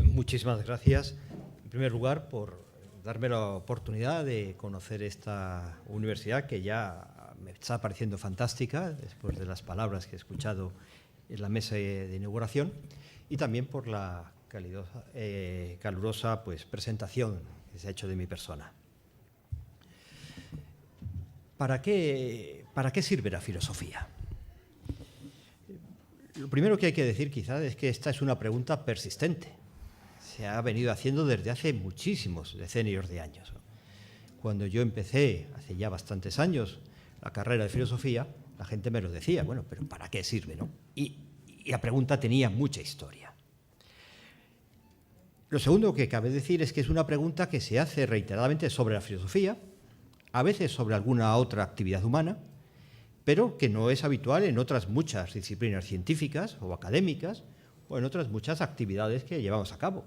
Muchísimas gracias, en primer lugar, por darme la oportunidad de conocer esta universidad que ya me está pareciendo fantástica después de las palabras que he escuchado en la mesa de inauguración, y también por la calurosa presentación que se ha hecho de mi persona. ¿Para qué sirve la filosofía? Lo primero que hay que decir, quizás, es que esta es una pregunta persistente. Se ha venido haciendo desde hace muchísimos decenios de años. Cuando yo empecé, hace ya bastantes años, la carrera de filosofía, la gente me lo decía, bueno, pero ¿para qué sirve, no? Y la pregunta tenía mucha historia. Lo segundo que cabe decir es que es una pregunta que se hace reiteradamente sobre la filosofía, a veces sobre alguna otra actividad humana, pero que no es habitual en otras muchas disciplinas científicas o académicas o en otras muchas actividades que llevamos a cabo.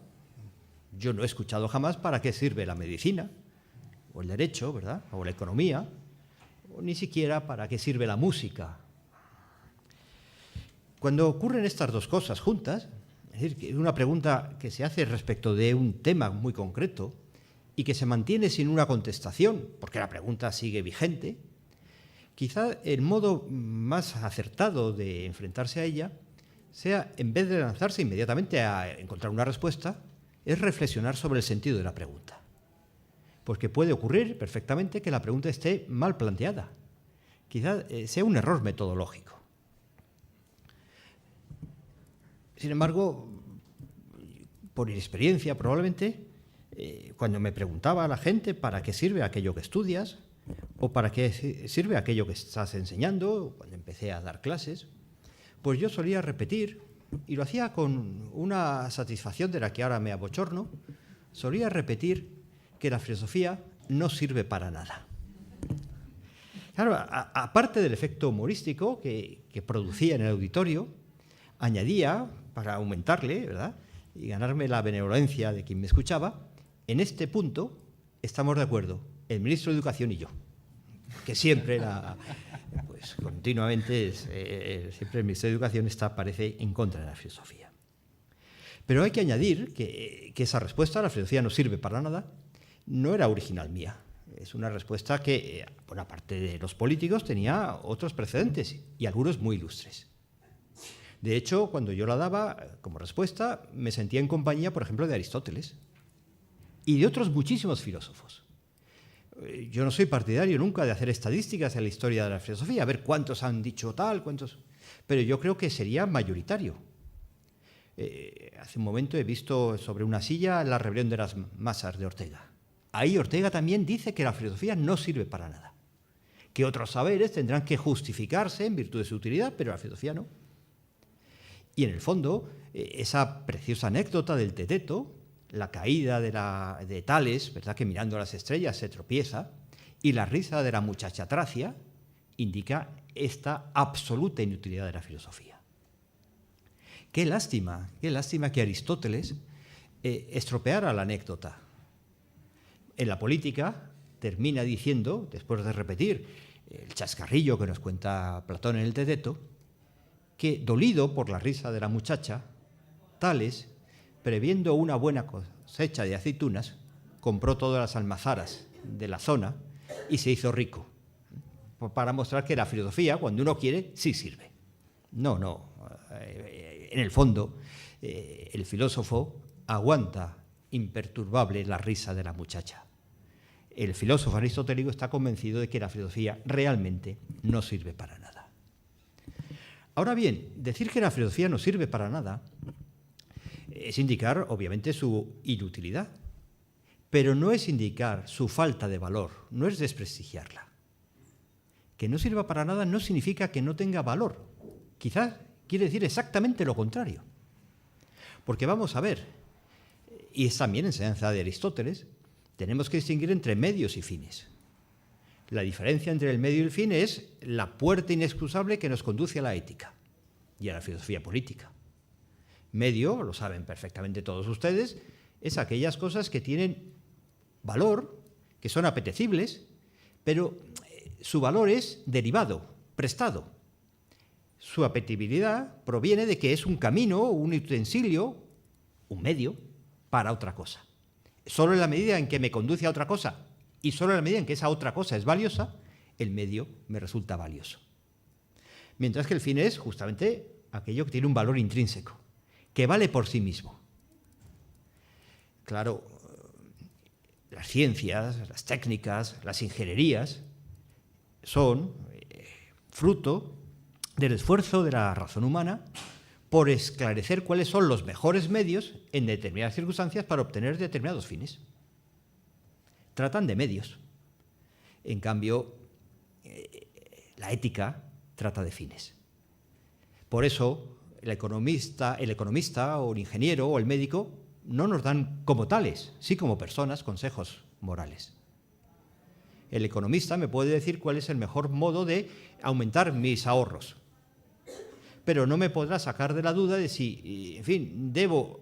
Yo no he escuchado jamás para qué sirve la medicina o el derecho, ¿verdad?, o la economía, o ni siquiera para qué sirve la música. Cuando ocurren estas dos cosas juntas, es decir, que es una pregunta que se hace respecto de un tema muy concreto y que se mantiene sin una contestación, porque la pregunta sigue vigente, quizá el modo más acertado de enfrentarse a ella sea, en vez de lanzarse inmediatamente a encontrar una respuesta, es reflexionar sobre el sentido de la pregunta. Porque puede ocurrir perfectamente que la pregunta esté mal planteada. Quizá sea un error metodológico. Sin embargo, por inexperiencia probablemente, cuando me preguntaba a la gente para qué sirve aquello que estudias o para qué sirve aquello que estás enseñando, cuando empecé a dar clases, pues yo solía repetir, y lo hacía con una satisfacción de la que ahora me abochorno, solía repetir que la filosofía no sirve para nada. Claro, aparte del efecto humorístico que producía en el auditorio, añadía, para aumentarle, ¿verdad?, y ganarme la benevolencia de quien me escuchaba, en este punto estamos de acuerdo el ministro de Educación y yo, que siempre continuamente, siempre el Ministerio de Educación parece en contra de la filosofía. Pero hay que añadir que esa respuesta, la filosofía no sirve para nada, no era original mía. Es una respuesta que, por la parte de los políticos, tenía otros precedentes, y algunos muy ilustres. De hecho, cuando yo la daba como respuesta, me sentía en compañía, por ejemplo, de Aristóteles y de otros muchísimos filósofos. Yo no soy partidario nunca de hacer estadísticas en la historia de la filosofía, a ver cuántos han dicho tal, cuántos, pero yo creo que sería mayoritario. Hace un momento he visto sobre una silla la rebelión de las masas de Ortega. Ahí Ortega también dice que la filosofía no sirve para nada, que otros saberes tendrán que justificarse en virtud de su utilidad, pero la filosofía no. Y en el fondo, esa preciosa anécdota del Teteto, la caída de Tales, ¿verdad?, que mirando a las estrellas se tropieza, y la risa de la muchacha Tracia, indica esta absoluta inutilidad de la filosofía. Qué lástima que Aristóteles estropeara la anécdota. En la política termina diciendo, después de repetir el chascarrillo que nos cuenta Platón en el Teteto, que, dolido por la risa de la muchacha, Tales, previendo una buena cosecha de aceitunas, compró todas las almazaras de la zona y se hizo rico, para mostrar que la filosofía, cuando uno quiere, sí sirve. No. En el fondo, el filósofo aguanta imperturbable la risa de la muchacha. El filósofo aristotélico está convencido de que la filosofía realmente no sirve para nada. Ahora bien, decir que la filosofía no sirve para nada es indicar, obviamente, su inutilidad, pero no es indicar su falta de valor, no es desprestigiarla. Que no sirva para nada no significa que no tenga valor. Quizás quiere decir exactamente lo contrario. Porque vamos a ver, y es también enseñanza de Aristóteles, tenemos que distinguir entre medios y fines. La diferencia entre el medio y el fin es la puerta inexcusable que nos conduce a la ética y a la filosofía política. Medio, lo saben perfectamente todos ustedes, es aquellas cosas que tienen valor, que son apetecibles, pero su valor es derivado, prestado. Su apetecibilidad proviene de que es un camino, un utensilio, un medio para otra cosa. Solo en la medida en que me conduce a otra cosa y solo en la medida en que esa otra cosa es valiosa, el medio me resulta valioso. Mientras que el fin es justamente aquello que tiene un valor intrínseco, que vale por sí mismo. Claro, las ciencias, las técnicas, las ingenierías son fruto del esfuerzo de la razón humana por esclarecer cuáles son los mejores medios en determinadas circunstancias para obtener determinados fines. Tratan de medios. En cambio, la ética trata de fines. Por eso, el economista o el ingeniero o el médico no nos dan como tales, sí como personas, consejos morales. El economista me puede decir cuál es el mejor modo de aumentar mis ahorros, pero no me podrá sacar de la duda de si, en fin, debo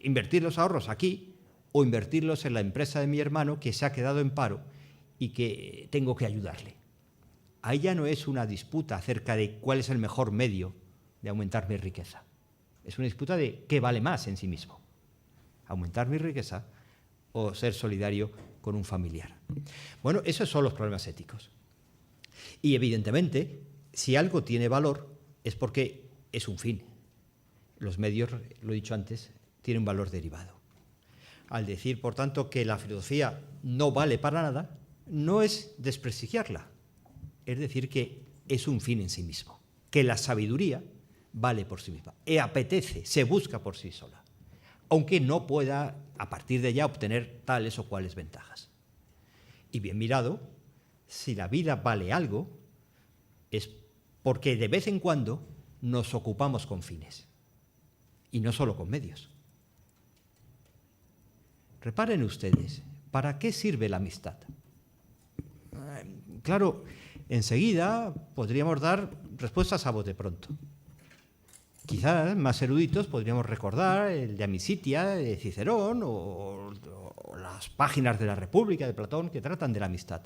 invertir los ahorros aquí o invertirlos en la empresa de mi hermano que se ha quedado en paro y que tengo que ayudarle. Ahí ya no es una disputa acerca de cuál es el mejor medio de aumentar mi riqueza. Es una disputa de qué vale más en sí mismo, aumentar mi riqueza o ser solidario con un familiar. Bueno, esos son los problemas éticos. Y evidentemente, si algo tiene valor, es porque es un fin. Los medios, lo he dicho antes, tienen un valor derivado. Al decir, por tanto, que la filosofía no vale para nada, no es desprestigiarla, es decir, que es un fin en sí mismo, que la sabiduría vale por sí misma, apetece, se busca por sí sola, aunque no pueda, a partir de ella, obtener tales o cuales ventajas. Y bien mirado, si la vida vale algo, es porque de vez en cuando nos ocupamos con fines, y no solo con medios. Reparen ustedes, ¿para qué sirve la amistad? Claro, enseguida podríamos dar respuestas a bote pronto. Quizás más eruditos podríamos recordar el de Amicitia de Cicerón o las páginas de la República de Platón que tratan de la amistad.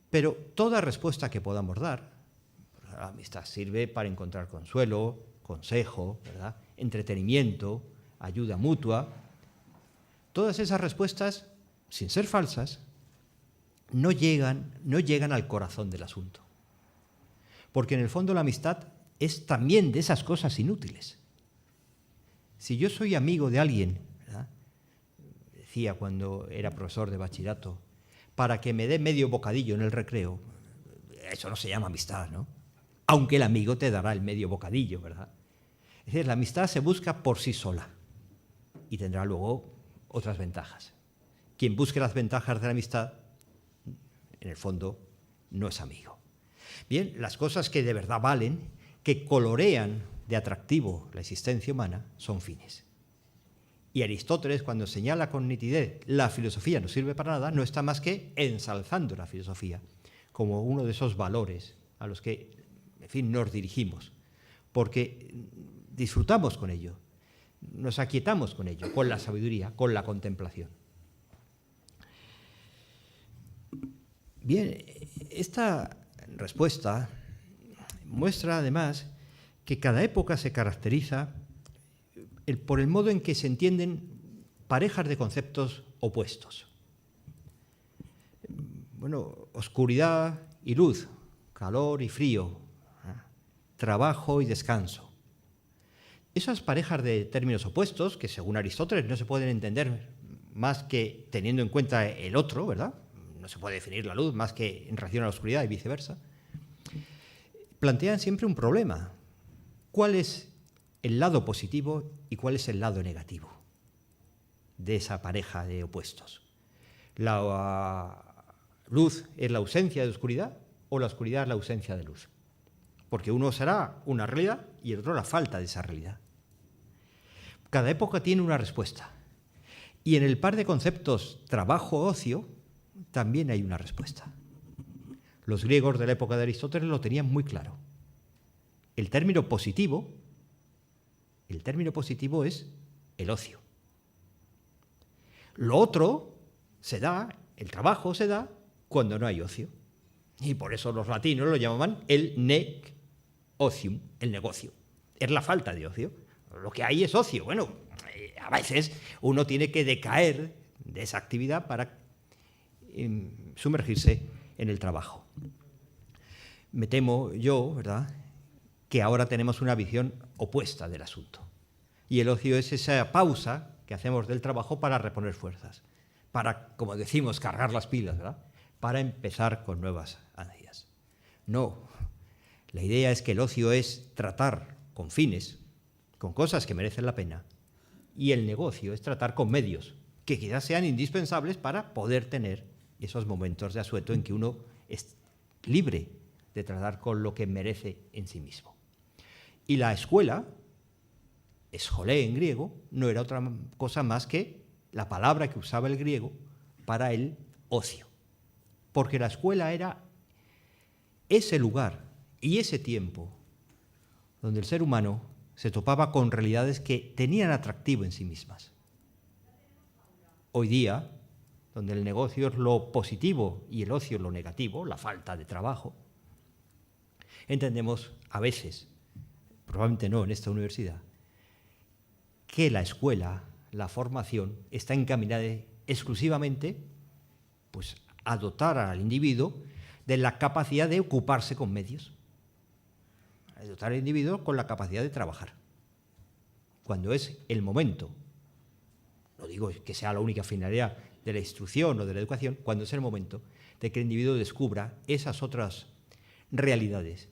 Pero toda respuesta que podamos dar, la amistad sirve para encontrar consuelo, consejo, ¿verdad?, entretenimiento, ayuda mutua. Todas esas respuestas, sin ser falsas, no llegan al corazón del asunto. Porque en el fondo la amistad es también de esas cosas inútiles. Si yo soy amigo de alguien, ¿verdad?, decía cuando era profesor de bachillerato, para que me dé medio bocadillo en el recreo, eso no se llama amistad, ¿no? Aunque el amigo te dará el medio bocadillo, ¿verdad? Es decir, la amistad se busca por sí sola y tendrá luego otras ventajas. Quien busque las ventajas de la amistad, en el fondo, no es amigo. Bien, las cosas que de verdad valen, que colorean de atractivo la existencia humana, son fines. Y Aristóteles, cuando señala con nitidez la filosofía no sirve para nada, no está más que ensalzando la filosofía como uno de esos valores a los que, en fin, nos dirigimos, porque disfrutamos con ello, nos aquietamos con ello, con la sabiduría, con la contemplación. Bien, esta respuesta muestra además que cada época se caracteriza por el modo en que se entienden parejas de conceptos opuestos. Bueno, oscuridad y luz, calor y frío, trabajo y descanso. Esas parejas de términos opuestos, que según Aristóteles no se pueden entender más que teniendo en cuenta el otro, ¿verdad? No se puede definir la luz más que en relación a la oscuridad y viceversa, plantean siempre un problema. ¿Cuál es el lado positivo y cuál es el lado negativo de esa pareja de opuestos? ¿La luz es la ausencia de oscuridad o la oscuridad es la ausencia de luz? Porque uno será una realidad y el otro la falta de esa realidad. Cada época tiene una respuesta. Y en el par de conceptos trabajo-ocio también hay una respuesta. Los griegos de la época de Aristóteles lo tenían muy claro. El término positivo es el ocio. Lo otro se da, el trabajo se da cuando no hay ocio. Y por eso los latinos lo llamaban el nec ocium, el negocio. Es la falta de ocio. Lo que hay es ocio. Bueno, A veces uno tiene que decaer de esa actividad para sumergirse en el trabajo. Me temo yo, ¿verdad?, que ahora tenemos una visión opuesta del asunto. Y el ocio es esa pausa que hacemos del trabajo para reponer fuerzas, para, como decimos, cargar las pilas, ¿verdad?, para empezar con nuevas ansias. No, la idea es que el ocio es tratar con fines, con cosas que merecen la pena, y el negocio es tratar con medios que quizás sean indispensables para poder tener esos momentos de asueto en que uno es libre de tratar con lo que merece en sí mismo. Y la escuela, escolé en griego, no era otra cosa más que la palabra que usaba el griego para el ocio. Porque la escuela era ese lugar y ese tiempo donde el ser humano se topaba con realidades que tenían atractivo en sí mismas. Hoy día, donde el negocio es lo positivo y el ocio es lo negativo, la falta de trabajo, entendemos a veces, probablemente no en esta universidad, que la escuela, la formación, está encaminada exclusivamente pues, a dotar al individuo de la capacidad de ocuparse con medios, a dotar al individuo con la capacidad de trabajar. Cuando es el momento, no digo que sea la única finalidad de la instrucción o de la educación, cuando es el momento de que el individuo descubra esas otras realidades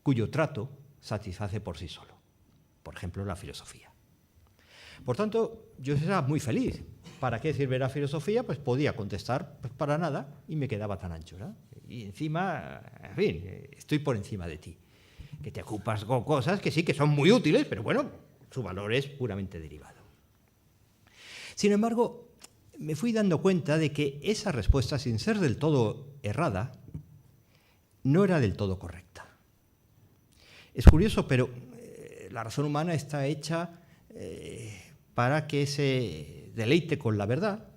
cuyo trato satisface por sí solo. Por ejemplo, la filosofía. Por tanto, yo era muy feliz. ¿Para qué sirve la filosofía? Pues podía contestar pues para nada y me quedaba tan ancho, ¿verdad? Y encima, en fin, estoy por encima de ti. Que te ocupas con cosas que sí que son muy útiles, pero bueno, su valor es puramente derivado. Sin embargo, me fui dando cuenta de que esa respuesta, sin ser del todo errada, no era del todo correcta. Es curioso, pero la razón humana está hecha para que se deleite con la verdad,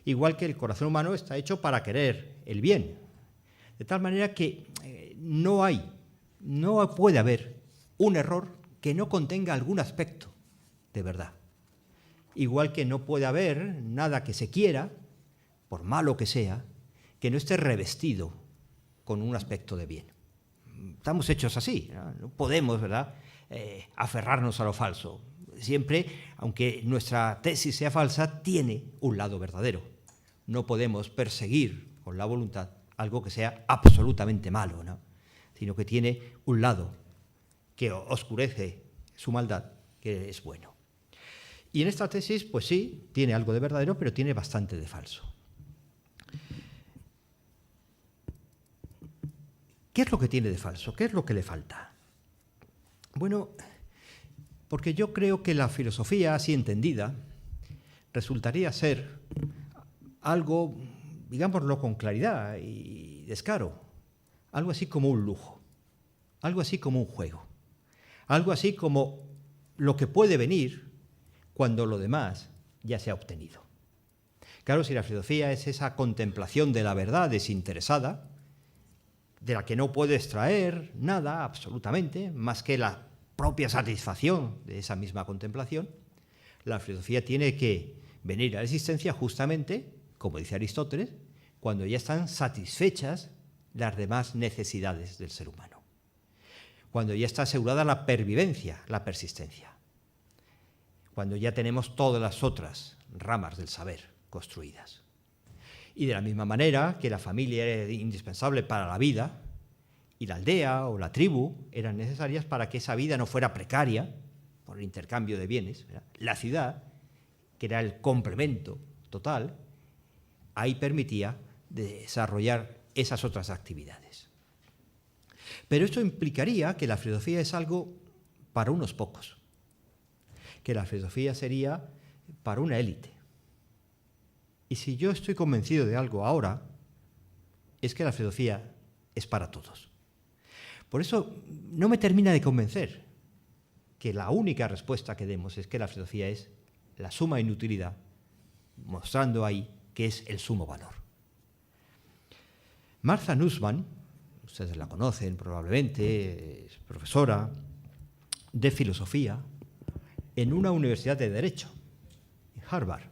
igual que el corazón humano está hecho para querer el bien. De tal manera que no puede haber un error que no contenga algún aspecto de verdad. Igual que no puede haber nada que se quiera, por malo que sea, que no esté revestido con un aspecto de bien. Estamos hechos así, no podemos, ¿verdad?, aferrarnos a lo falso. Siempre, aunque nuestra tesis sea falsa, tiene un lado verdadero. No podemos perseguir con la voluntad algo que sea absolutamente malo, ¿no?, sino que tiene un lado que oscurece su maldad, que es bueno. Y en esta tesis, pues sí, tiene algo de verdadero, pero tiene bastante de falso. ¿Qué es lo que tiene de falso? ¿Qué es lo que le falta? Bueno, porque yo creo que la filosofía, así entendida, resultaría ser algo, digámoslo con claridad y descaro, algo así como un lujo, algo así como un juego, algo así como lo que puede venir cuando lo demás ya se ha obtenido. Claro, si la filosofía es esa contemplación de la verdad desinteresada, de la que no puede extraer nada absolutamente, más que la propia satisfacción de esa misma contemplación, la filosofía tiene que venir a la existencia justamente, como dice Aristóteles, cuando ya están satisfechas las demás necesidades del ser humano, cuando ya está asegurada la pervivencia, la persistencia, cuando ya tenemos todas las otras ramas del saber construidas. Y de la misma manera que la familia era indispensable para la vida, y la aldea o la tribu eran necesarias para que esa vida no fuera precaria por el intercambio de bienes, ¿verdad?, la ciudad, que era el complemento total, ahí permitía desarrollar esas otras actividades. Pero esto implicaría que la filosofía es algo para unos pocos, que la filosofía sería para una élite. Y si yo estoy convencido de algo ahora, es que la filosofía es para todos. Por eso no me termina de convencer que la única respuesta que demos es que la filosofía es la suma inutilidad, mostrando ahí que es el sumo valor. Martha Nussbaum, ustedes la conocen probablemente, es profesora de filosofía en una universidad de Derecho, Harvard.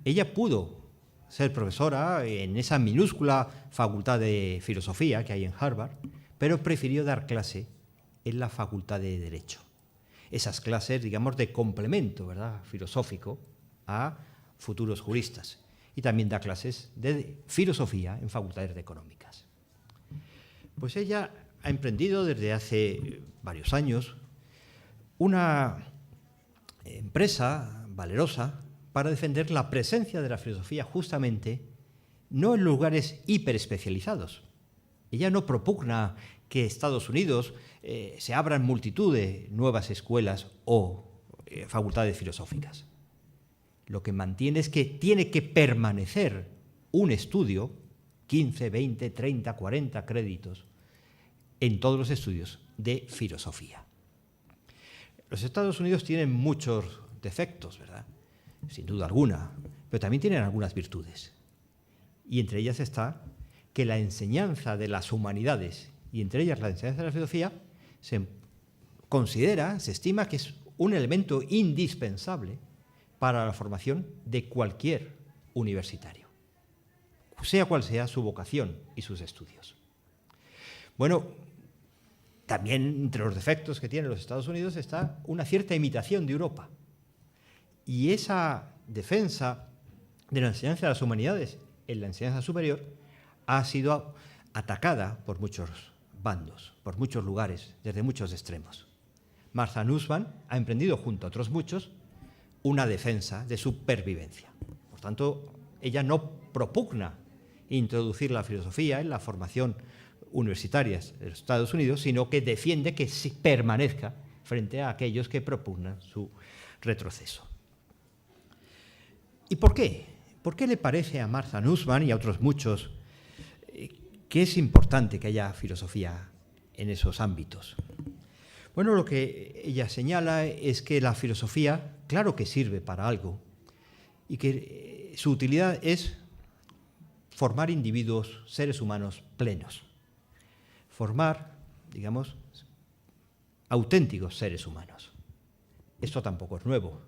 Ella pudo ser profesora en esa minúscula facultad de filosofía que hay en Harvard, pero prefirió dar clase en la facultad de Derecho. Esas clases, digamos, de complemento, ¿verdad?, filosófico a futuros juristas. Y también da clases de filosofía en facultades de económicas. Pues ella ha emprendido desde hace varios años una empresa valerosa para defender la presencia de la filosofía justamente no en lugares hiperespecializados. Ella no propugna que Estados Unidos se abran multitud de nuevas escuelas o facultades filosóficas. Lo que mantiene es que tiene que permanecer un estudio, 15, 20, 30, 40 créditos, en todos los estudios de filosofía. Los Estados Unidos tienen muchos defectos, ¿verdad?, sin duda alguna, pero también tienen algunas virtudes. Y entre ellas está que la enseñanza de las humanidades, y entre ellas la enseñanza de la filosofía, se estima que es un elemento indispensable para la formación de cualquier universitario, sea cual sea su vocación y sus estudios. Bueno, también entre los defectos que tienen los Estados Unidos está una cierta imitación de Europa. Y esa defensa de la enseñanza de las humanidades en la enseñanza superior ha sido atacada por muchos bandos, por muchos lugares, desde muchos extremos. Martha Nussbaum ha emprendido, junto a otros muchos, una defensa de supervivencia. Por tanto, ella no propugna introducir la filosofía en la formación universitaria de los Estados Unidos, sino que defiende que permanezca frente a aquellos que propugnan su retroceso. ¿Y por qué? ¿Por qué le parece a Martha Nussbaum y a otros muchos que es importante que haya filosofía en esos ámbitos? Bueno, lo que ella señala es que la filosofía, claro que sirve para algo, y que su utilidad es formar individuos, seres humanos plenos. Formar, digamos, auténticos seres humanos. Esto tampoco es nuevo.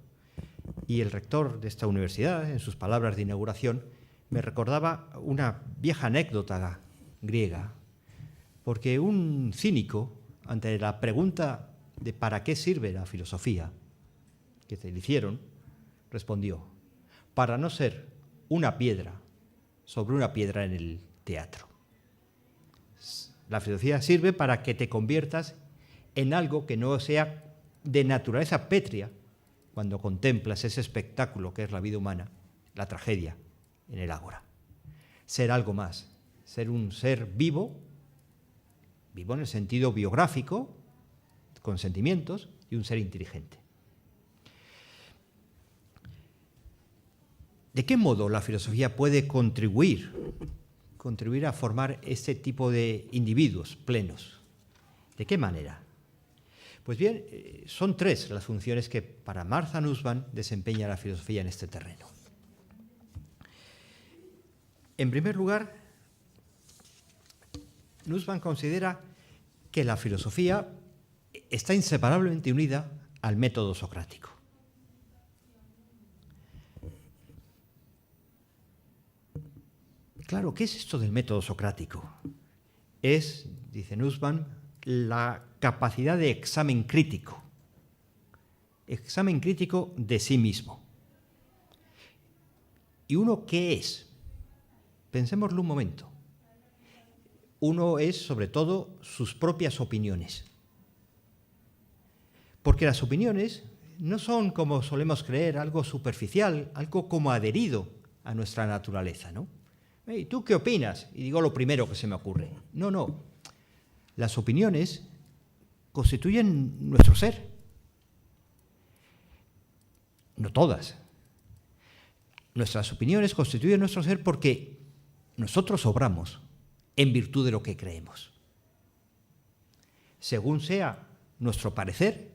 Y el rector de esta universidad, en sus palabras de inauguración, me recordaba una vieja anécdota griega, porque un cínico, ante la pregunta de ¿para qué sirve la filosofía?, que se le hicieron, respondió: para no ser una piedra sobre una piedra en el teatro. La filosofía sirve para que te conviertas en algo que no sea de naturaleza pétrea cuando contemplas ese espectáculo que es la vida humana, la tragedia en el ágora. Ser algo más, ser un ser vivo, vivo en el sentido biográfico, con sentimientos, y un ser inteligente. ¿De qué modo la filosofía puede contribuir a formar este tipo de individuos plenos? ¿De qué manera? Pues bien, son tres las funciones que para Martha Nussbaum desempeña la filosofía en este terreno. En primer lugar, Nussbaum considera que la filosofía está inseparablemente unida al método socrático. Claro, ¿qué es esto del método socrático? Es, dice Nussbaum, la capacidad de examen crítico de sí mismo. ¿Y uno qué es? Pensémoslo un momento. Uno es, sobre todo, sus propias opiniones. Porque las opiniones no son, como solemos creer, algo superficial, algo como adherido a nuestra naturaleza, ¿no? ¿Y tú qué opinas? Y digo lo primero que se me ocurre. No, no. Las opiniones constituyen nuestro ser. No todas. Nuestras opiniones constituyen nuestro ser porque nosotros obramos en virtud de lo que creemos. Según sea nuestro parecer,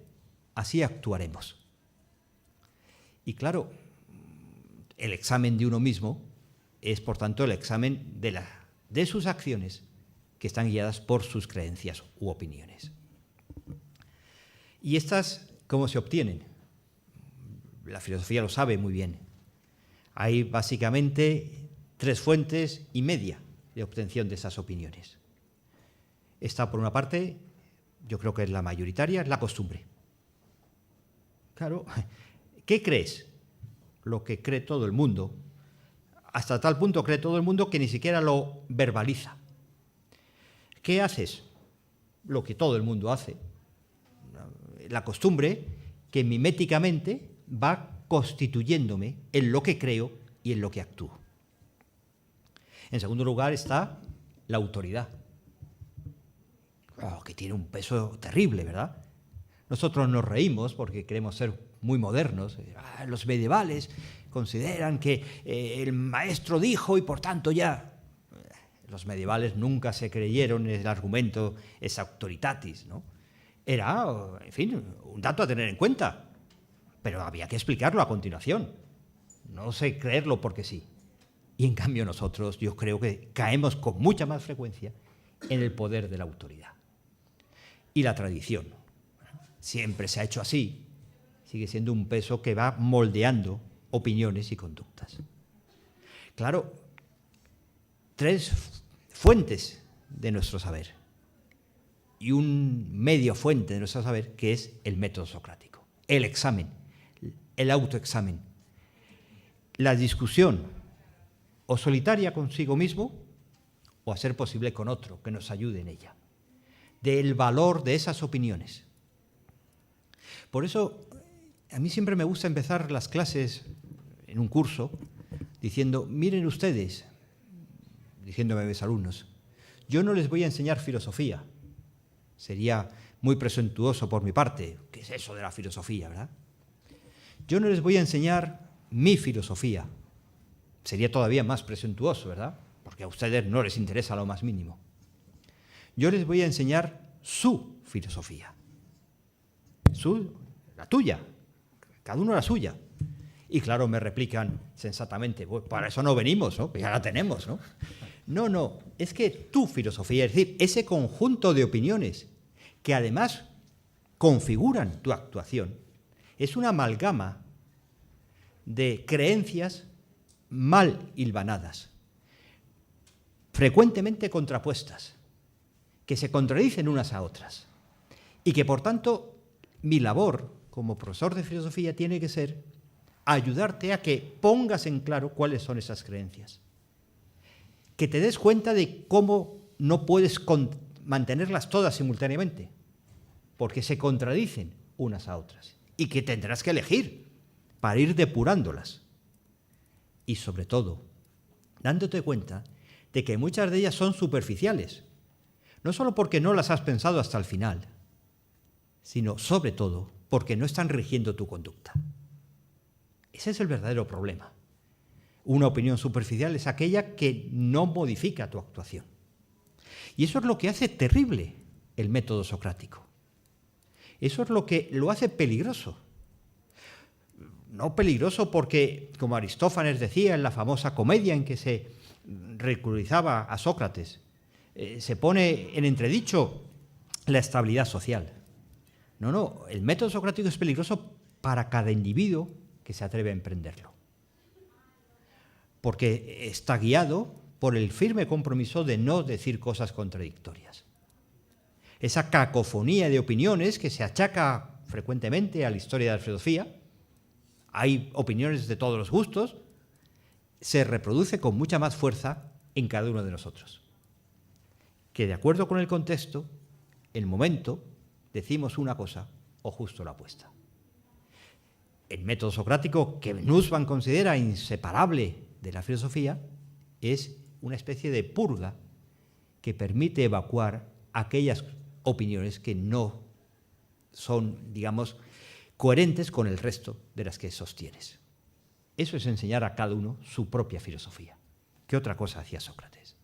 así actuaremos. Y claro, el examen de uno mismo es, por tanto, el examen de sus acciones que están guiadas por sus creencias u opiniones. ¿Y estas cómo se obtienen? la filosofía lo sabe muy bien. Hay básicamente 3 fuentes y media de obtención de esas opiniones. Esta, por una parte, yo creo que es la mayoritaria, es la costumbre. Claro, ¿qué crees? Lo que cree todo el mundo. Hasta tal punto cree todo el mundo que ni siquiera lo verbaliza. ¿Qué haces? Lo que todo el mundo hace. La costumbre que miméticamente va constituyéndome en lo que creo y en lo que actúo. En segundo lugar está la autoridad, que tiene un peso terrible, ¿verdad? Nosotros nos reímos porque queremos ser muy modernos. Los medievales consideran que el maestro dijo y por tanto ya. Los medievales nunca se creyeron el argumento ex autoritatis, ¿no? Era, en fin, un dato a tener en cuenta, pero había que explicarlo a continuación. No sé creerlo porque sí. Y en cambio nosotros, yo creo que caemos con mucha más frecuencia en el poder de la autoridad. Y la tradición. Siempre se ha hecho así. Sigue siendo un peso que va moldeando opiniones y conductas. Claro, 3 fuentes de nuestro saber y un medio fuente de nuestro saber que es el método socrático, el examen, el autoexamen, la discusión o solitaria consigo mismo o a ser posible con otro que nos ayude en ella, del valor de esas opiniones. Por eso a mí siempre me gusta empezar las clases en un curso diciendo, miren ustedes, diciéndome a mis alumnos, yo no les voy a enseñar filosofía. Sería muy presuntuoso por mi parte. ¿Qué es eso de la filosofía, verdad? Yo no les voy a enseñar mi filosofía. Sería todavía más presuntuoso, ¿verdad? Porque a ustedes no les interesa lo más mínimo. Yo les voy a enseñar su filosofía. La tuya. Cada uno la suya. Y claro, me replican sensatamente, pues para eso no venimos, ¿no? Que ya la tenemos, ¿no? No, es que tu filosofía, es decir, ese conjunto de opiniones que además configuran tu actuación, es una amalgama de creencias mal hilvanadas, frecuentemente contrapuestas, que se contradicen unas a otras y que, por tanto, mi labor como profesor de filosofía tiene que ser ayudarte a que pongas en claro cuáles son esas creencias, que te des cuenta de cómo no puedes mantenerlas todas simultáneamente, porque se contradicen unas a otras, y que tendrás que elegir para ir depurándolas. Y sobre todo, dándote cuenta de que muchas de ellas son superficiales, no solo porque no las has pensado hasta el final, sino sobre todo porque no están rigiendo tu conducta. Ese es el verdadero problema. Una opinión superficial es aquella que no modifica tu actuación. Y eso es lo que hace terrible el método socrático. Eso es lo que lo hace peligroso. No peligroso porque, como Aristófanes decía en la famosa comedia en que se ridiculizaba a Sócrates, se pone en entredicho la estabilidad social. No, el método socrático es peligroso para cada individuo que se atreve a emprenderlo. Porque está guiado por el firme compromiso de no decir cosas contradictorias. Esa cacofonía de opiniones que se achaca frecuentemente a la historia de la filosofía, hay opiniones de todos los gustos, se reproduce con mucha más fuerza en cada uno de nosotros. Que de acuerdo con el contexto, el momento, decimos una cosa o justo la opuesta. El método socrático, que Nussbaum considera inseparable de la filosofía, es una especie de purga que permite evacuar aquellas opiniones que no son, digamos, coherentes con el resto de las que sostienes. Eso es enseñar a cada uno su propia filosofía. ¿Qué otra cosa hacía Sócrates?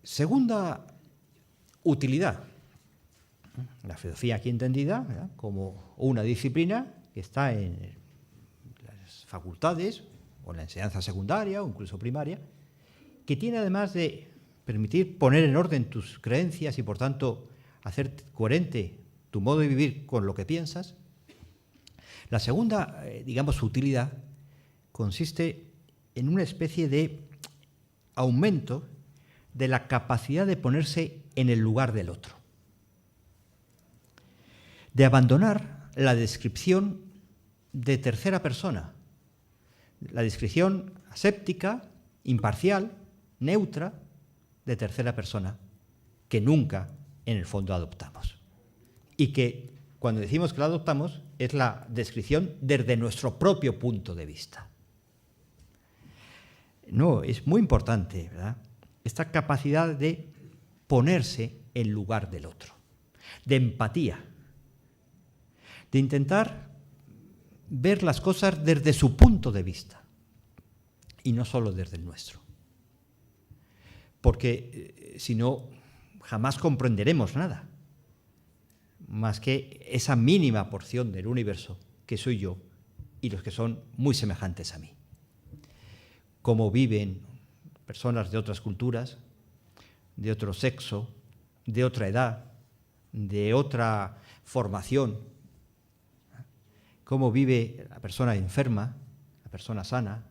Segunda utilidad. La filosofía aquí entendida, ¿verdad?, como una disciplina que está en las facultades o en la enseñanza secundaria o incluso primaria, que tiene además de permitir poner en orden tus creencias y por tanto hacer coherente tu modo de vivir con lo que piensas. La segunda, digamos, utilidad consiste en una especie de aumento de la capacidad de ponerse en el lugar del otro, de abandonar la descripción de tercera persona, la descripción aséptica, imparcial, neutra, de tercera persona, que nunca en el fondo adoptamos. Y que cuando decimos que la adoptamos es la descripción desde nuestro propio punto de vista. No, es muy importante, ¿verdad?, esta capacidad de ponerse en lugar del otro, de empatía, de intentar ver las cosas desde su punto de vista y no solo desde el nuestro. Porque si no, jamás comprenderemos nada, más que esa mínima porción del universo que soy yo y los que son muy semejantes a mí. Cómo viven personas de otras culturas, de otro sexo, de otra edad, de otra formación. Cómo vive la persona enferma, la persona sana,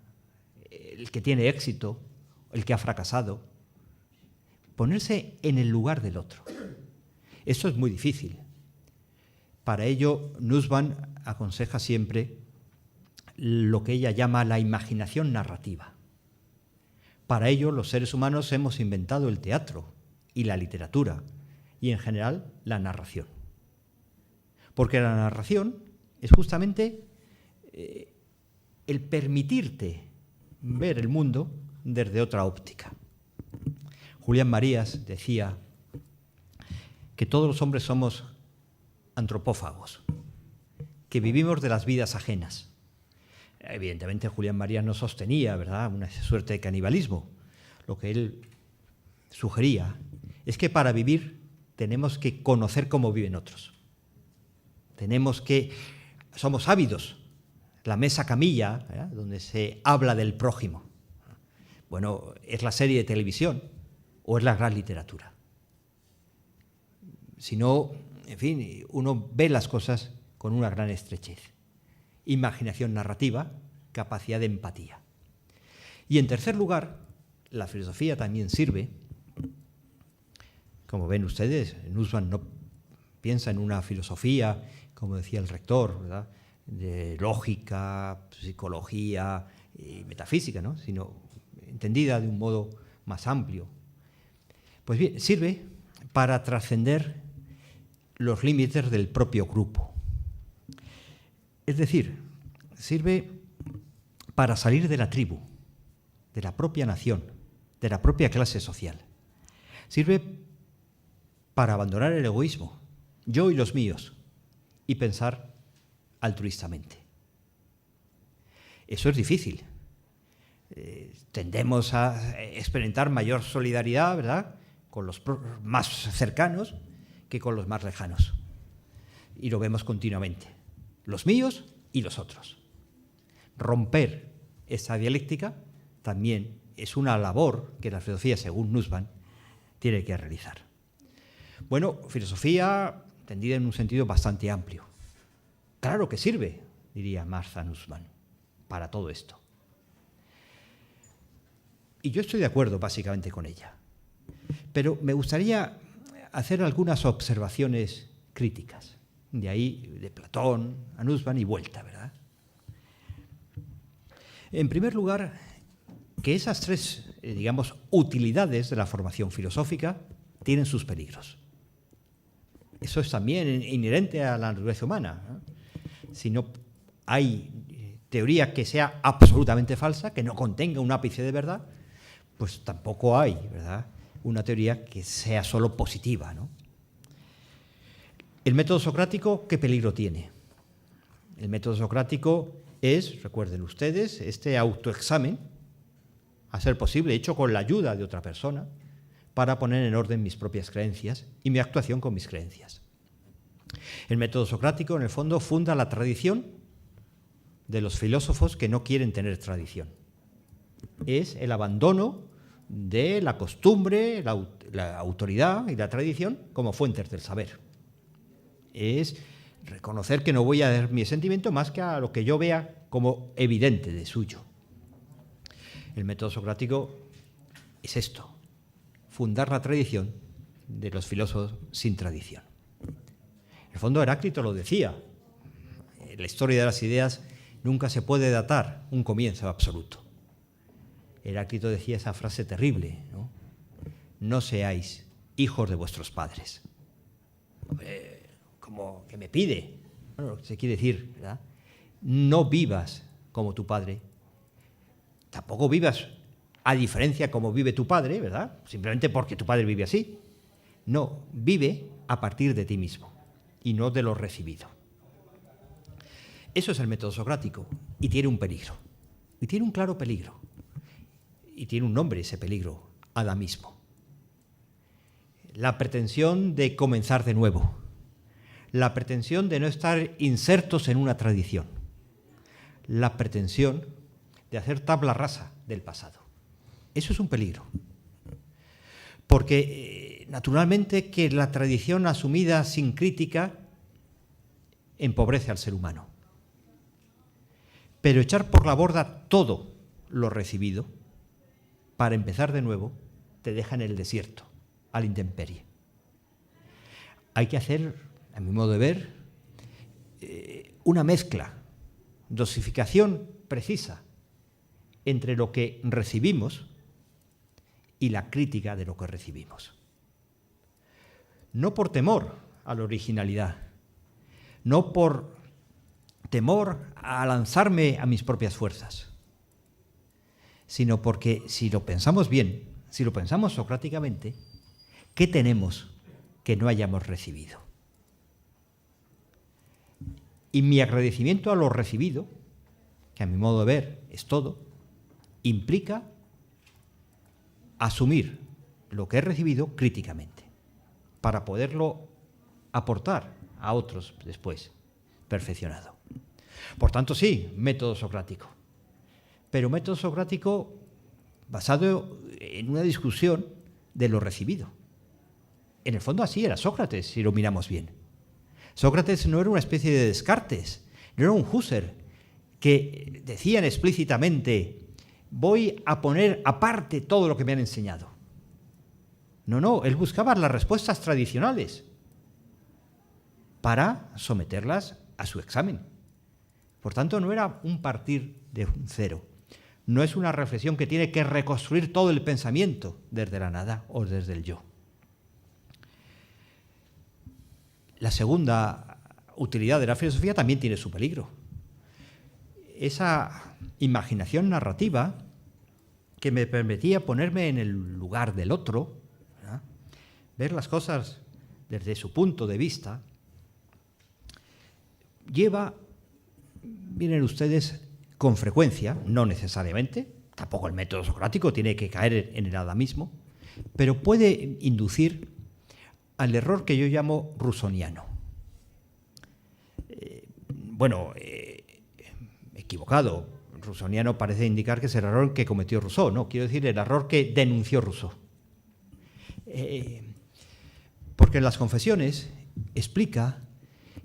el que tiene éxito, el que ha fracasado. Ponerse en el lugar del otro. Eso es muy difícil. Para ello, Nussbaum aconseja siempre lo que ella llama la imaginación narrativa. Para ello, los seres humanos hemos inventado el teatro y la literatura, y en general la narración. Porque la narración es justamente el permitirte ver el mundo desde otra óptica. Julián Marías decía que todos los hombres somos antropófagos, que vivimos de las vidas ajenas. Evidentemente, Julián Marías no sostenía, ¿verdad?, una suerte de canibalismo. Lo que él sugería es que para vivir tenemos que conocer cómo viven otros. Somos ávidos. La mesa camilla, ¿verdad?, donde se habla del prójimo. Bueno, es la serie de televisión o es la gran literatura. Si no, en fin, uno ve las cosas con una gran estrechez. Imaginación narrativa, capacidad de empatía. Y en tercer lugar, la filosofía también sirve, como ven ustedes, Nussbaum no piensa en una filosofía, como decía el rector, ¿verdad?, de lógica, psicología y metafísica, ¿no?, sino entendida de un modo más amplio. Pues bien, sirve para trascender los límites del propio grupo. Es decir, sirve para salir de la tribu, de la propia nación, de la propia clase social. Sirve para abandonar el egoísmo, yo y los míos, y pensar altruistamente. Eso es difícil. Tendemos a experimentar mayor solidaridad, ¿verdad?, con los más cercanos que con los más lejanos. Y lo vemos continuamente. Los míos y los otros. Romper esa dialéctica también es una labor que la filosofía, según Nussbaum, tiene que realizar. Bueno, filosofía entendida en un sentido bastante amplio. Claro que sirve, diría Martha Nussbaum, para todo esto. Y yo estoy de acuerdo básicamente con ella. Pero me gustaría hacer algunas observaciones críticas. De ahí, de Platón a Nussbaum y vuelta, ¿verdad? En primer lugar, que esas tres, digamos, utilidades de la formación filosófica tienen sus peligros. Eso es también inherente a la naturaleza humana, ¿no? Si no hay teoría que sea absolutamente falsa, que no contenga un ápice de verdad, pues tampoco hay, ¿verdad?, una teoría que sea solo positiva, ¿no? El método socrático, ¿qué peligro tiene? El método socrático es, recuerden ustedes, este autoexamen, a ser posible, hecho con la ayuda de otra persona, para poner en orden mis propias creencias y mi actuación con mis creencias. El método socrático, en el fondo, funda la tradición de los filósofos que no quieren tener tradición. Es el abandono de la costumbre, la autoridad y la tradición como fuentes del saber. Es reconocer que no voy a dar mi sentimiento más que a lo que yo vea como evidente de suyo. El método socrático es esto, fundar la tradición de los filósofos sin tradición. En el fondo Heráclito lo decía, en la historia de las ideas nunca se puede datar un comienzo absoluto. Heráclito decía esa frase terrible, ¿no? No seáis hijos de vuestros padres. Como que me pide, bueno, lo que se quiere decir, ¿verdad? No vivas como tu padre, tampoco vivas a diferencia como vive tu padre, ¿verdad? Simplemente porque tu padre vive así. No, vive a partir de ti mismo y no de lo recibido. Eso es el método socrático y tiene un peligro, y tiene un claro peligro, y tiene un nombre ese peligro, adamismo. La pretensión de comenzar de nuevo, la pretensión de no estar insertos en una tradición, la pretensión de hacer tabla rasa del pasado. Eso es un peligro, porque naturalmente que la tradición asumida sin crítica empobrece al ser humano. Pero echar por la borda todo lo recibido para empezar de nuevo te deja en el desierto, a la intemperie. Hay que hacer, a mi modo de ver, una mezcla, dosificación precisa entre lo que recibimos y la crítica de lo que recibimos. No por temor a la originalidad, no por temor a lanzarme a mis propias fuerzas, sino porque si lo pensamos bien, si lo pensamos socráticamente, ¿qué tenemos que no hayamos recibido? Y mi agradecimiento a lo recibido, que a mi modo de ver es todo, implica asumir lo que he recibido críticamente, para poderlo aportar a otros después, perfeccionado. Por tanto, sí, método socrático, pero método socrático basado en una discusión de lo recibido. En el fondo así era Sócrates, si lo miramos bien. Sócrates no era una especie de Descartes, no era un Husserl, que decían explícitamente, voy a poner aparte todo lo que me han enseñado. No, él buscaba las respuestas tradicionales para someterlas a su examen. Por tanto, no era un partir de un cero. No es una reflexión que tiene que reconstruir todo el pensamiento desde la nada o desde el yo. La segunda utilidad de la filosofía también tiene su peligro. Esa imaginación narrativa que me permitía ponerme en el lugar del otro, ¿verdad? Ver las cosas desde su punto de vista, lleva, miren ustedes, con frecuencia, no necesariamente, tampoco el método socrático tiene que caer en el adamismo, pero puede inducir al error que yo llamo rusoniano. Equivocado. Rusoniano parece indicar que es el error que cometió Rousseau, no, quiero decir el error que denunció Rousseau. Porque en las confesiones explica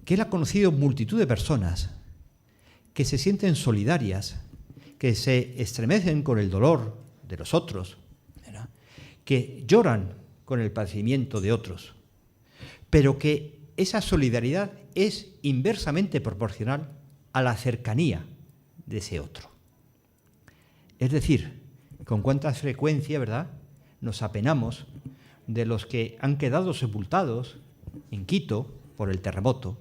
que él ha conocido multitud de personas que se sienten solidarias, que se estremecen con el dolor de los otros, ¿verdad? Que lloran con el padecimiento de otros, pero que esa solidaridad es inversamente proporcional a la cercanía de ese otro. Es decir, con cuánta frecuencia, ¿verdad?, nos apenamos de los que han quedado sepultados en Quito por el terremoto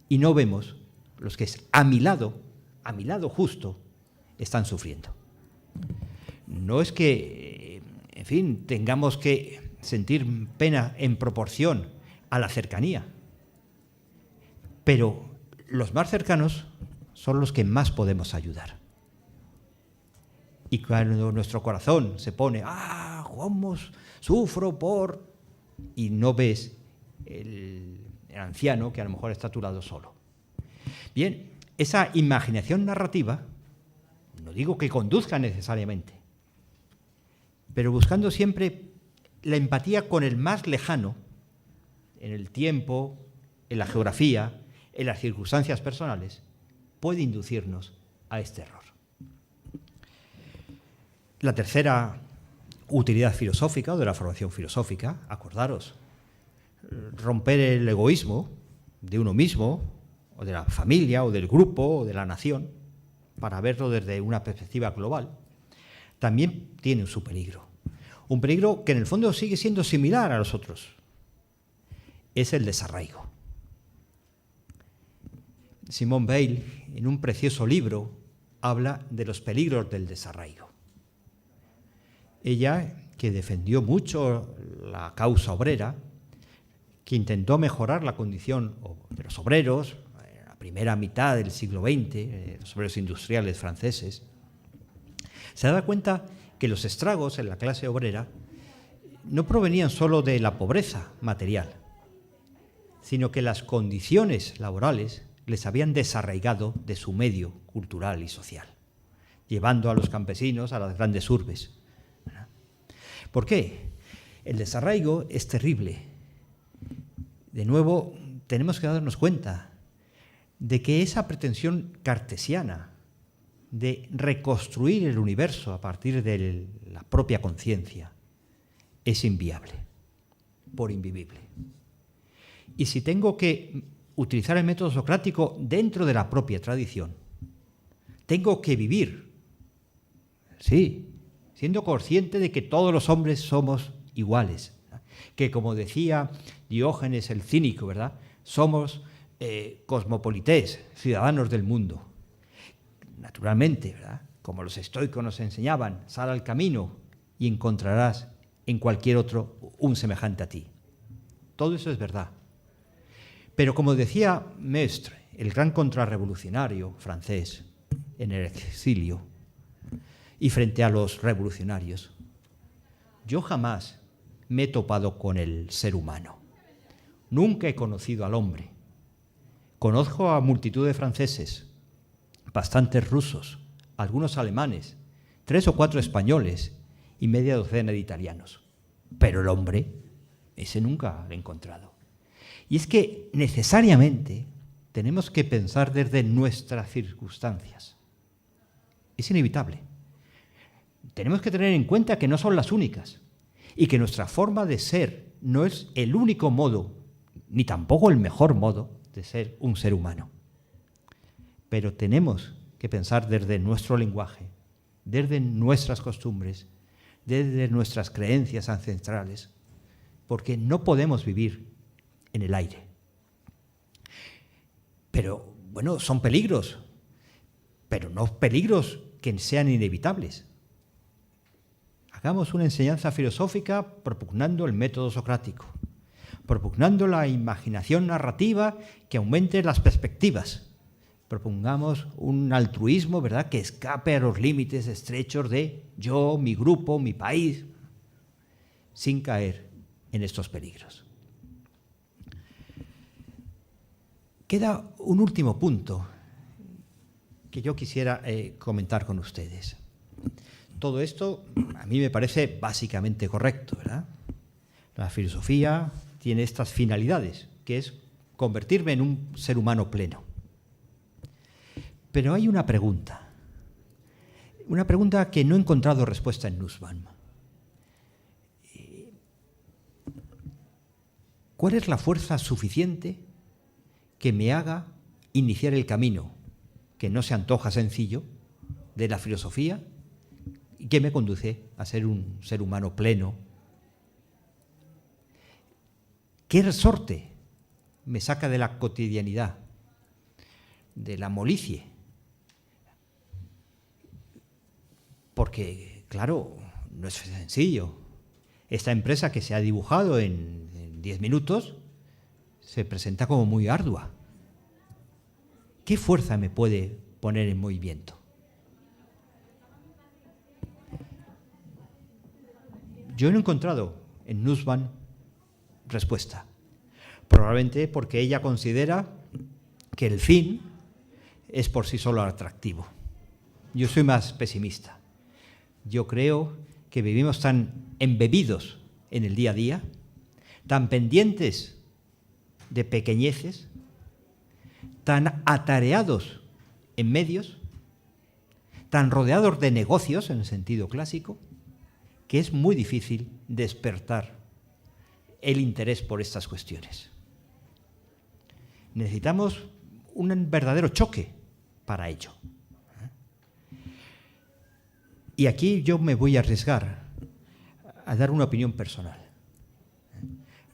y no vemos los que a mi lado justo, están sufriendo. No es que, en fin, tengamos que sentir pena en proporción a la cercanía, pero los más cercanos son los que más podemos ayudar. Y cuando nuestro corazón se pone, Juanmos, sufro por... y no ves el anciano que a lo mejor está a tu lado solo. Bien, esa imaginación narrativa, no digo que conduzca necesariamente, pero buscando siempre la empatía con el más lejano, en el tiempo, en la geografía, en las circunstancias personales, puede inducirnos a este error. La tercera utilidad filosófica o de la formación filosófica, acordaros, romper el egoísmo de uno mismo, o de la familia, o del grupo, o de la nación, para verlo desde una perspectiva global, también tiene su peligro. Un peligro que en el fondo sigue siendo similar a los otros. Es el desarraigo. Simone Weil, en un precioso libro, habla de los peligros del desarraigo. Ella, que defendió mucho la causa obrera, que intentó mejorar la condición de los obreros, en la primera mitad del siglo XX, los obreros industriales franceses, se da cuenta que los estragos en la clase obrera no provenían solo de la pobreza material, sino que las condiciones laborales les habían desarraigado de su medio cultural y social, llevando a los campesinos a las grandes urbes. ¿Por qué? El desarraigo es terrible. De nuevo, tenemos que darnos cuenta de que esa pretensión cartesiana de reconstruir el universo a partir de la propia conciencia es inviable, por invivible. Y si tengo que utilizar el método socrático dentro de la propia tradición, tengo que vivir, sí, siendo consciente de que todos los hombres somos iguales, que como decía Diógenes el cínico, ¿verdad?, somos cosmopolités, ciudadanos del mundo. Naturalmente, ¿verdad?, como los estoicos nos enseñaban, sal al camino y encontrarás en cualquier otro un semejante a ti. Todo eso es verdad. Pero como decía Maistre, el gran contrarrevolucionario francés en el exilio, y frente a los revolucionarios, yo jamás me he topado con el ser humano. Nunca he conocido al hombre. Conozco a multitud de franceses, bastantes rusos, algunos alemanes, 3 o 4 españoles y media docena de italianos. Pero el hombre, ese nunca lo he encontrado. Y es que necesariamente tenemos que pensar desde nuestras circunstancias. Es inevitable. Tenemos que tener en cuenta que no son las únicas y que nuestra forma de ser no es el único modo, ni tampoco el mejor modo de ser un ser humano. Pero tenemos que pensar desde nuestro lenguaje, desde nuestras costumbres, desde nuestras creencias ancestrales, porque no podemos vivir en el aire. Pero, bueno, son peligros, pero no peligros que sean inevitables. Hagamos una enseñanza filosófica propugnando el método socrático, propugnando la imaginación narrativa que aumente las perspectivas. Propongamos un altruismo, ¿verdad?, que escape a los límites estrechos de yo, mi grupo, mi país, sin caer en estos peligros. Queda un último punto que yo quisiera comentar con ustedes. Todo esto a mí me parece básicamente correcto, ¿verdad? La filosofía tiene estas finalidades, que es convertirme en un ser humano pleno. Pero hay una pregunta que no he encontrado respuesta en Nussbaum. ¿Cuál es la fuerza suficiente que me haga iniciar el camino, que no se antoja sencillo, de la filosofía y que me conduce a ser un ser humano pleno? ¿Qué resorte me saca de la cotidianidad, de la molicie? Porque, claro, no es sencillo. Esta empresa que se ha dibujado en 10 minutos se presenta como muy ardua. ¿Qué fuerza me puede poner en movimiento? Yo no he encontrado en Nussbaum respuesta. Probablemente porque ella considera que el fin es por sí solo atractivo. Yo soy más pesimista. Yo creo que vivimos tan embebidos en el día a día, tan pendientes de pequeñeces, tan atareados en medios, tan rodeados de negocios en el sentido clásico, que es muy difícil despertar el interés por estas cuestiones. Necesitamos un verdadero choque para ello. Y aquí yo me voy a arriesgar a dar una opinión personal.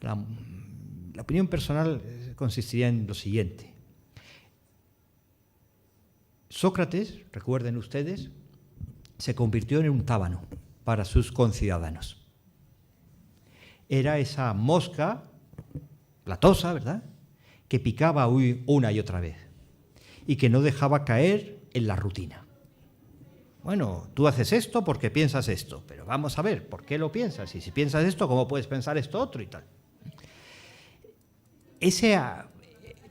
La opinión personal consistiría en lo siguiente. Sócrates, recuerden ustedes, se convirtió en un tábano para sus conciudadanos. Era esa mosca latosa, ¿verdad?, que picaba una y otra vez y que no dejaba caer en la rutina. Bueno, tú haces esto porque piensas esto, pero vamos a ver, ¿por qué lo piensas? Y si piensas esto, ¿cómo puedes pensar esto otro y tal? Ese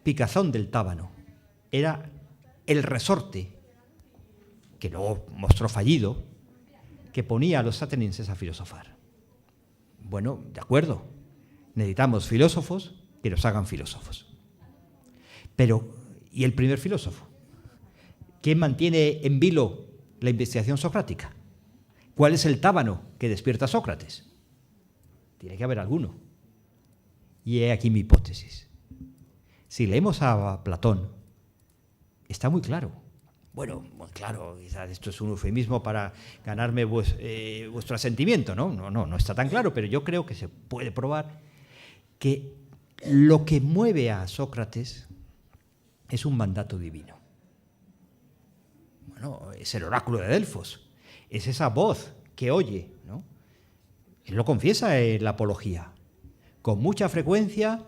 picazón del tábano era el resorte, que luego mostró fallido, que ponía a los atenienses a filosofar. Bueno, de acuerdo, necesitamos filósofos que nos hagan filósofos. Pero, ¿y el primer filósofo? ¿Quién mantiene en vilo la investigación socrática? ¿Cuál es el tábano que despierta a Sócrates? Tiene que haber alguno. Y he aquí mi hipótesis. Si leemos a Platón, está muy claro. Bueno, muy claro, quizás esto es un eufemismo para ganarme vuestro asentimiento, ¿no? No está tan claro, pero yo creo que se puede probar que lo que mueve a Sócrates es un mandato divino. Bueno, es el oráculo de Delfos, es esa voz que oye, ¿no? Él lo confiesa en la Apología. Con mucha frecuencia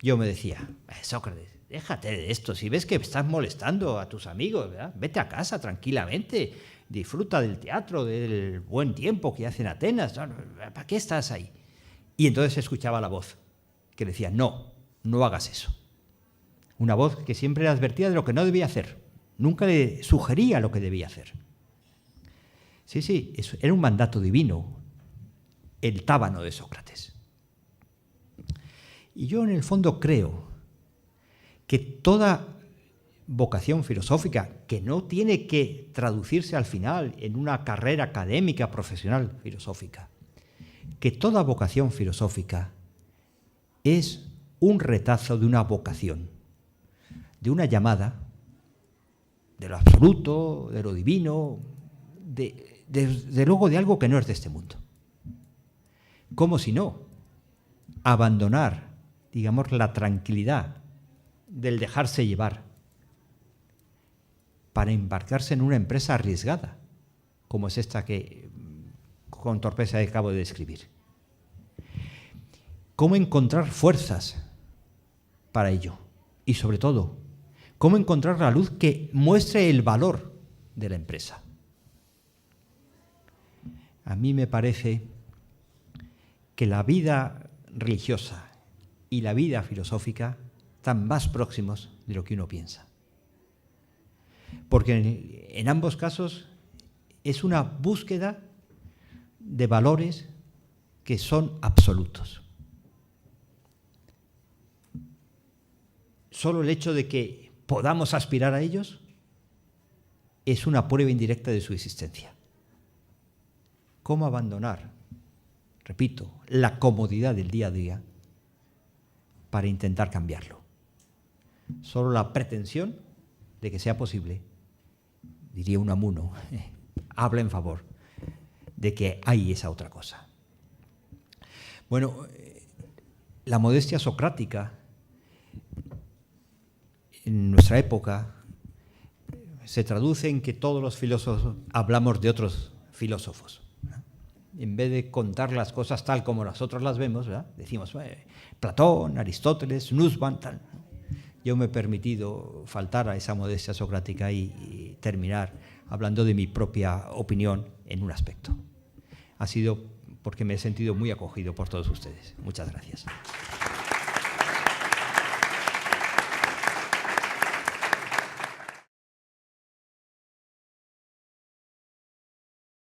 yo me decía, Sócrates, déjate de esto, si ves que estás molestando a tus amigos, ¿verdad? Vete a casa tranquilamente, disfruta del teatro, del buen tiempo que hace en Atenas, ¿para qué estás ahí? Y entonces escuchaba la voz que decía, no hagas eso. Una voz que siempre le advertía de lo que no debía hacer, nunca le sugería lo que debía hacer. Sí, eso era un mandato divino, el tábano de Sócrates. Y yo en el fondo creo que toda vocación filosófica, que no tiene que traducirse al final en una carrera académica profesional filosófica, que toda vocación filosófica es un retazo de una vocación, de una llamada, de lo absoluto, de lo divino, de luego de algo que no es de este mundo. ¿Cómo si no? Abandonar, digamos, la tranquilidad del dejarse llevar para embarcarse en una empresa arriesgada, como es esta que con torpeza acabo de describir. ¿Cómo encontrar fuerzas para ello? Y sobre todo, ¿cómo encontrar la luz que muestre el valor de la empresa? A mí me parece que la vida religiosa y la vida filosófica están más próximos de lo que uno piensa. Porque en ambos casos es una búsqueda de valores que son absolutos. Solo el hecho de que podamos aspirar a ellos es una prueba indirecta de su existencia. ¿Cómo abandonar, repito, la comodidad del día a día para intentar cambiarlo? Solo la pretensión de que sea posible, diría Unamuno, habla en favor de que hay esa otra cosa. Bueno, la modestia socrática en nuestra época se traduce en que todos los filósofos hablamos de otros filósofos, ¿no? En vez de contar las cosas tal como nosotros las vemos, ¿verdad? Decimos Platón, Aristóteles, Nussbaum, tal. Yo me he permitido faltar a esa modestia socrática y terminar hablando de mi propia opinión en un aspecto. Ha sido porque me he sentido muy acogido por todos ustedes. Muchas gracias.